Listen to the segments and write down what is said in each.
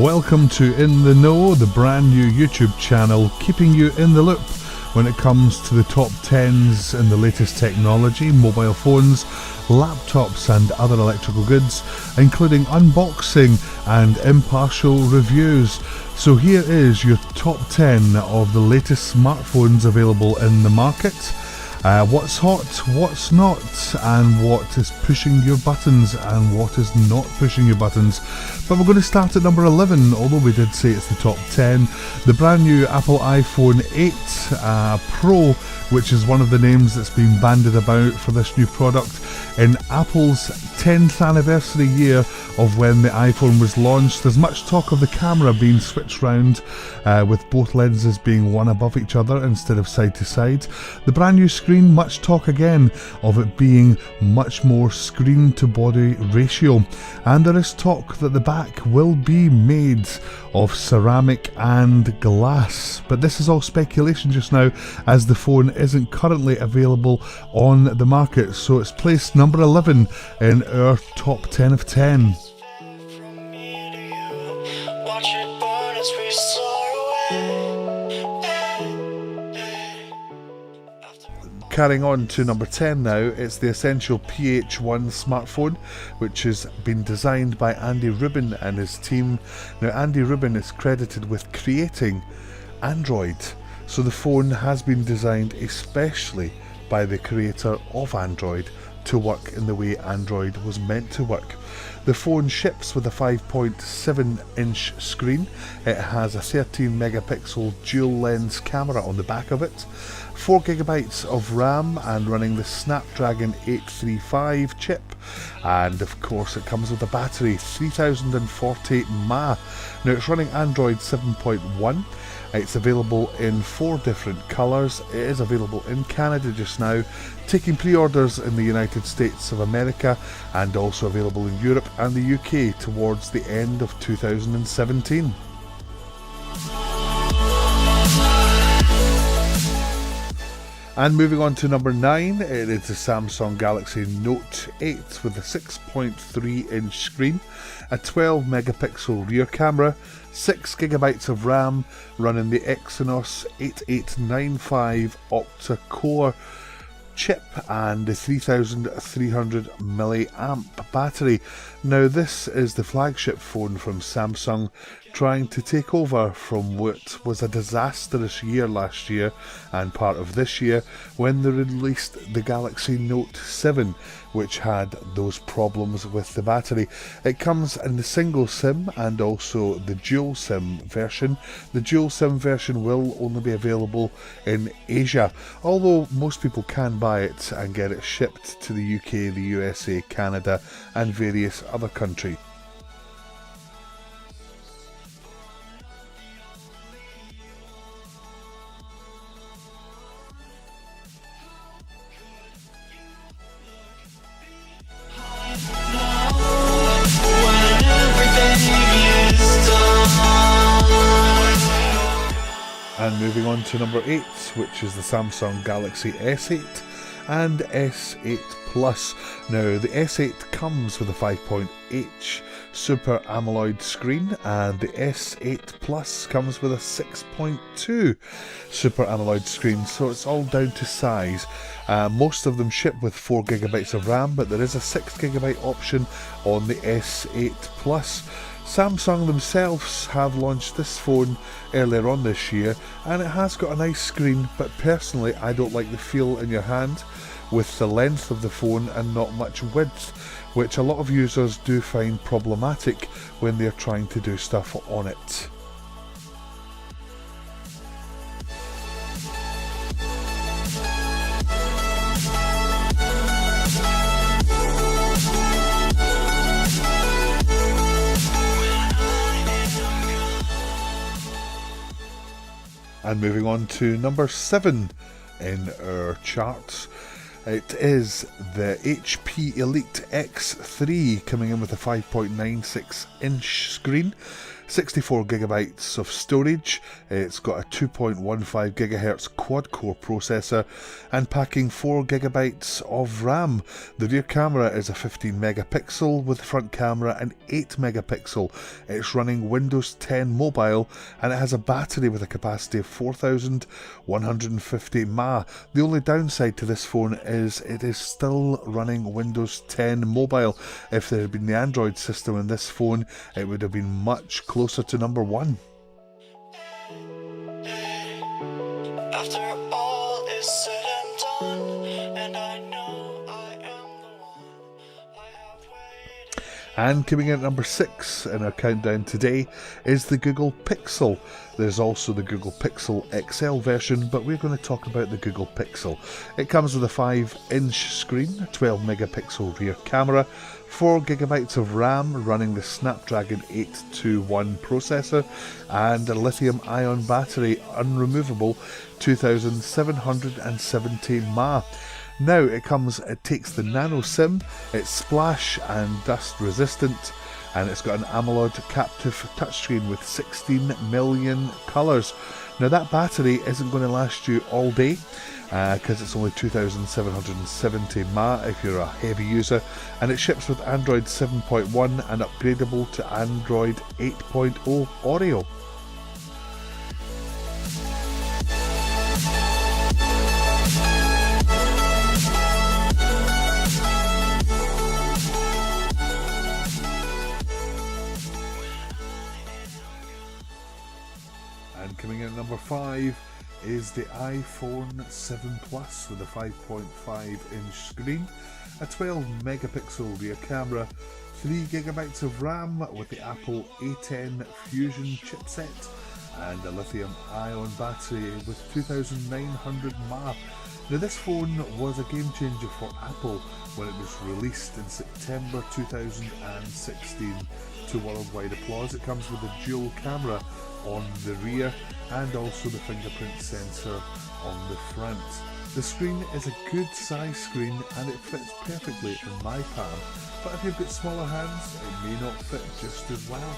Welcome to In the Know, the brand new YouTube channel keeping you in the loop when it comes to the top 10s in the latest technology, mobile phones, laptops and other electrical goods, including unboxing and impartial reviews. So here is your top 10 of the latest smartphones available in the market. What's hot, what's not, and what is pushing your buttons and what is not pushing your buttons. But we're going to start at number 11, although we did say it's the top 10. The brand new Apple iPhone 8 Pro, which is one of the names that's been bandied about for this new product. In Apple's 10th anniversary year of when the iPhone was launched, there's much talk of the camera being switched round with both lenses being one above each other instead of side to side. The brand new screen, much talk again of it being much more screen to body ratio, and there is talk that the back will be made of ceramic and glass, but this is all speculation just now as the phone isn't currently available on the market, so it's placed number 11 in our top 10 of 10. Carrying on to number 10 now, it's the Essential PH1 smartphone, which has been designed by Andy Rubin and his team. Now, Andy Rubin is credited with creating Android, so the phone has been designed especially by the creator of Android to work in the way Android was meant to work. The phone ships with a 5.7 inch screen. It has a 13 megapixel dual lens camera on the back of it, 4 gigabytes of RAM and running the Snapdragon 835 chip, and of course it comes with a battery 3040 mAh. Now it's running Android 7.1. It's available in 4 different colours. It is available in Canada just now, taking pre-orders in the United States of America, and also available in Europe and the UK towards the end of 2017. And moving on to number 9, it is the Samsung Galaxy Note 8 with a 6.3 inch screen, a 12 megapixel rear camera, 6 gigabytes of RAM, running the Exynos 8895 octa-core chip and the 3300 milliamp battery. Now this is the flagship phone from Samsung, trying to take over from what was a disastrous year last year and part of this year when they released the Galaxy Note 7, which had those problems with the battery. It comes in the single SIM and also the dual SIM version. The dual SIM version will only be available in Asia, although most people can buy it and get it shipped to the UK, the USA, Canada and various other countries. And moving on to number 8, which is the Samsung Galaxy S8 and S8 Plus. Now the S8 comes with a 5.8 Super AMOLED screen, and the S8 Plus comes with a 6.2 Super AMOLED screen, so it's all down to size. Most of them ship with 4 gigabytes of RAM, but there is a 6 gigabyte option on the S8 Plus. Samsung themselves have launched this phone earlier on this year, and it has got a nice screen, but personally I don't like the feel in your hand with the length of the phone and not much width, which a lot of users do find problematic when they're trying to do stuff on it. And moving on to number 7 in our charts, it is the HP Elite X3 coming in with a 5.96 inch screen. 64 gigabytes of storage. It's got a 2.15 gigahertz quad-core processor and packing 4 gigabytes of RAM. The rear camera is a 15 megapixel with the front camera an 8 megapixel. It's running Windows 10 Mobile and it has a battery with a capacity of 4150 mAh. The only downside to this phone is it is still running Windows 10 Mobile. If there had been the Android system in this phone, it would have been much closer to number one. After all is said and done, and I know I am the one I have waited. And coming in at number 6 in our countdown today is the Google Pixel. There's also the Google Pixel XL version, but we're going to talk about the Google Pixel. It comes with a 5-inch screen, 12 megapixel rear camera, 4 gigabytes of RAM running the Snapdragon 821 processor, and a lithium-ion battery, unremovable, 2770 mAh. Now it takes the Nano SIM, it's splash and dust resistant, and it's got an AMOLED captive touchscreen with 16 million colours. Now that battery isn't going to last you all day because it's only 2770 mAh if you're a heavy user, and it ships with Android 7.1 and upgradable to Android 8.0 Oreo. And coming in at number 5 is the iPhone 7 Plus with a 5.5-inch screen, a 12 megapixel rear camera, 3 gigabytes of RAM with the Apple A10 Fusion chipset, and a lithium-ion battery with 2900 mAh. Now this phone was a game changer for Apple when it was released in September 2016 to worldwide applause. It comes with a dual camera on the rear and also the fingerprint sensor on the front. The screen is a good size screen and it fits perfectly in my palm, but if you've got smaller hands it may not fit just as well.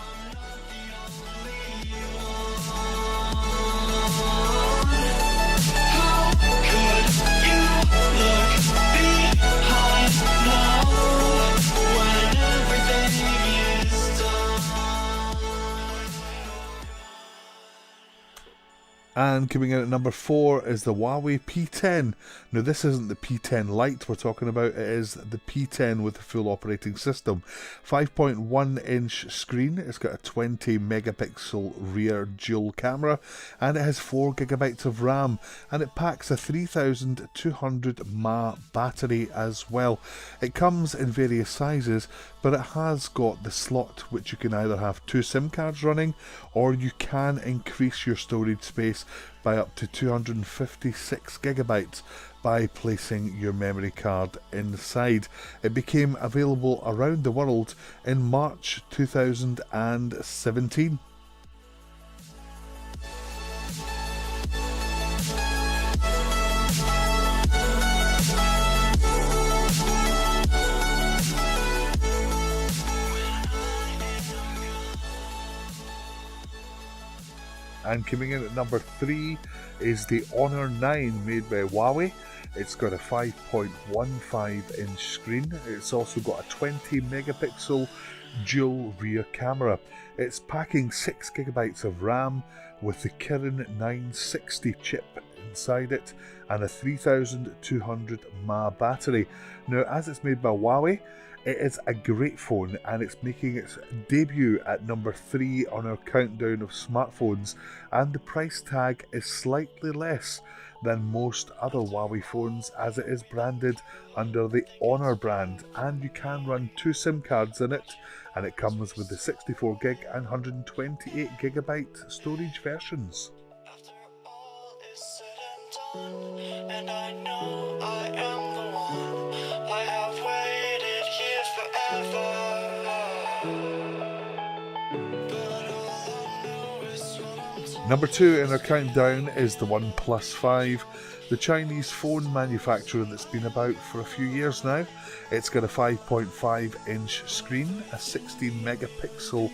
And coming in at number 4 is the Huawei P10. Now this isn't the P10 Lite we're talking about, it is the P10 with the full operating system. 5.1-inch screen, it's got a 20 megapixel rear dual camera, and it has 4 gigabytes of RAM, and it packs a 3200 mAh battery as well. It comes in various sizes, but it has got the slot which you can either have 2 SIM cards running, or you can increase your storage space by up to 256 gigabytes by placing your memory card inside. It became available around the world in March 2017. And coming in at number 3 is the Honor 9 made by Huawei. It's got a 5.15-inch screen. It's also got a 20 megapixel dual rear camera. It's packing 6 gigabytes of RAM with the Kirin 960 chip inside it and a 3200 mAh battery. Now, as it's made by Huawei, it is a great phone and it's making its debut at number 3 on our countdown of smartphones, and the price tag is slightly less than most other Huawei phones as it is branded under the Honor brand, and you can run 2 SIM cards in it, and it comes with the 64 gig and 128 gigabyte storage versions. After all is said and done, and I know I am the one, I have waited here forever. But all I know is what I'm told. Number 2 in our countdown is the OnePlus 5. the Chinese phone manufacturer that's been about for a few years now. It's got a 5.5 inch screen, a 16 megapixel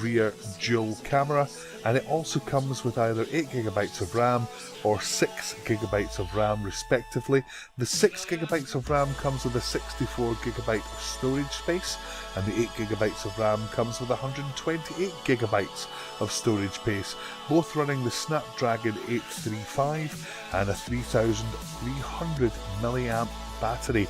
rear dual camera, and it also comes with either 8GB of RAM or 6GB of RAM respectively. The 6GB of RAM comes with a 64GB of storage space, and the 8GB of RAM comes with 128GB of storage space, both running the Snapdragon 835 and a 3300 milliamp battery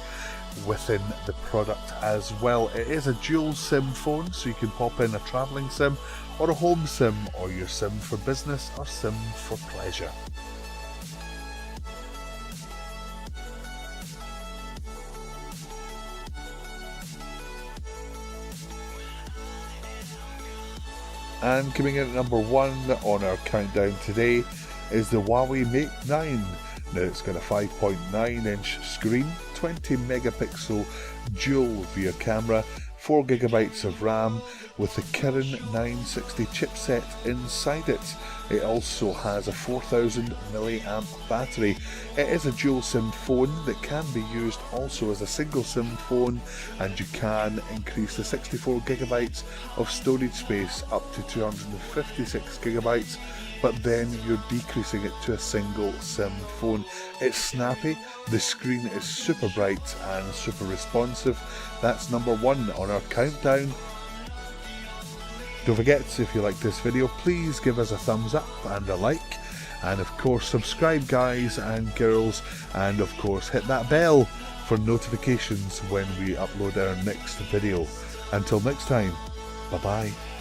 within the product as well. It is a dual SIM phone, so you can pop in a travelling SIM or a home SIM, or your SIM for business or SIM for pleasure. And coming in at number 1 on our countdown today is the Huawei Mate 9. Now it's got a 5.9 inch screen, 20 megapixel dual rear camera, 4GB of RAM with the Kirin 960 chipset inside it. It also has a 4000 milliamp battery. It is a dual SIM phone that can be used also as a single SIM phone, and you can increase the 64GB of storage space up to 256GB, but then you're decreasing it to a single SIM phone. It's snappy, the screen is super bright and super responsive. That's number 1 on our countdown. Don't forget, if you like this video, please give us a thumbs up and a like, and of course subscribe guys and girls, and of course hit that bell for notifications when we upload our next video. Until next time, bye bye.